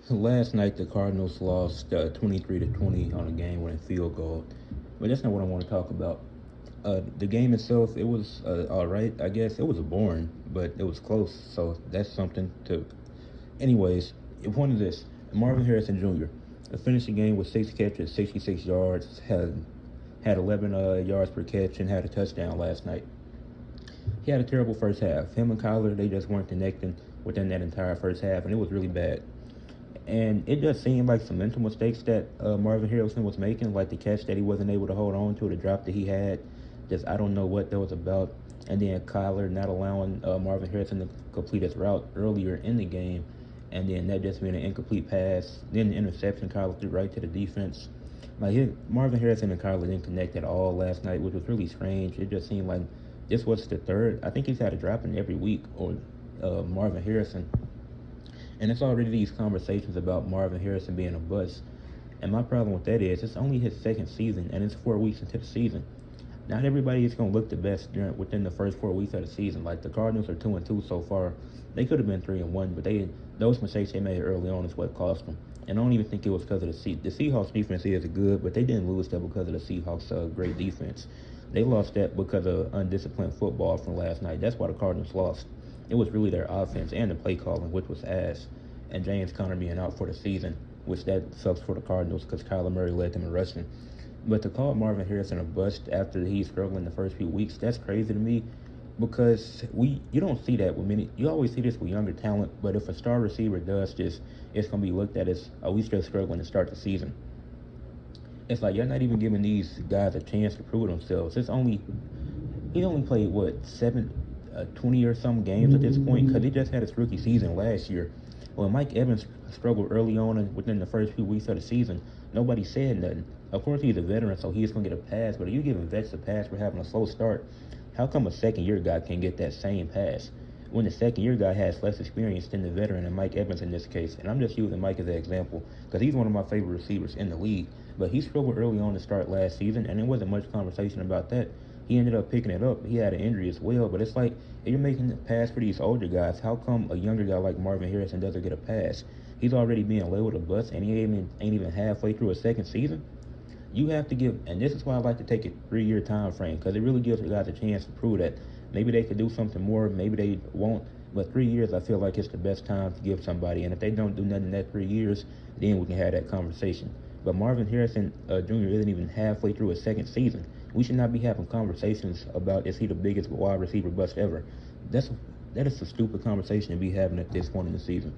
Last night the Cardinals lost 23-20 on a game-winning field goal, but that's not what I want to talk about. The game itself, it was all right. I guess it was boring, but it was close, so that's something to. Anyways, the point of this: Marvin Harrison Jr. Finished the game with 6 catches, 66 yards, had 11 yards per catch, and had a touchdown last night. He had a terrible first half. Him and Kyler, they just weren't connecting within that entire first half, and it was really bad. And it just seemed like some mental mistakes that Marvin Harrison was making, like the catch that he wasn't able to hold on to, the drop that he had. Just I don't know what that was about. And then Kyler not allowing Marvin Harrison to complete his route earlier in the game, and then that just being an incomplete pass. Then the interception Kyler threw right to the defense. Marvin Harrison and Kyler didn't connect at all last night, which was really strange. It just seemed like this was the third. I think he's had a drop in every week, or Marvin Harrison. And it's already these conversations about Marvin Harrison being a bust. And my problem with that is it's only his second season, and it's 4 weeks into the season. Not everybody is going to look the best within the first 4 weeks of the season. Like the Cardinals are 2-2 so far. They could have been 3-1, but those mistakes they made early on is what cost them. And I don't even think it was because of the Seahawks defense is good, but they didn't lose that because of the Seahawks' great defense. They lost that because of undisciplined football from last night. That's why the Cardinals lost. It was really their offense and the play calling, which was ass. And James Conner being out for the season, which that sucks for the Cardinals because Kyler Murray led them in rushing. But to call Marvin Harrison a bust after he's struggling the first few weeks, that's crazy to me, because you don't see that with many. You always see this with younger talent, but if a star receiver does this, it's going to be looked at as, oh, we still struggling to start the season. It's like you're not even giving these guys a chance to prove themselves. He only played, 20 or some games at this point, because he just had his rookie season last year. When Mike Evans struggled early on and within the first few weeks of the season, nobody said nothing. Of course, he's a veteran, so he's going to get a pass, but if you giving vets a pass for having a slow start, how come a second-year guy can get that same pass when the second-year guy has less experience than the veteran, and Mike Evans in this case? And I'm just using Mike as an example because he's one of my favorite receivers in the league, but he struggled early on to start last season, and there wasn't much conversation about that. He ended up picking it up. He had an injury as well, but it's like, if you're making a pass for these older guys, how come a younger guy like Marvin Harrison doesn't get a pass? He's already being labeled a bust, and he ain't even halfway through his second season. You have to give, and this is why I like to take a 3-year time frame, because it really gives the guys a chance to prove that maybe they could do something more, maybe they won't. But 3 years, I feel like it's the best time to give somebody, and if they don't do nothing in that 3 years, then we can have that conversation. But Marvin Harrison Jr. isn't even halfway through his second season. We should not be having conversations about is he the biggest wide receiver bust ever. That is a stupid conversation to be having at this point in the season.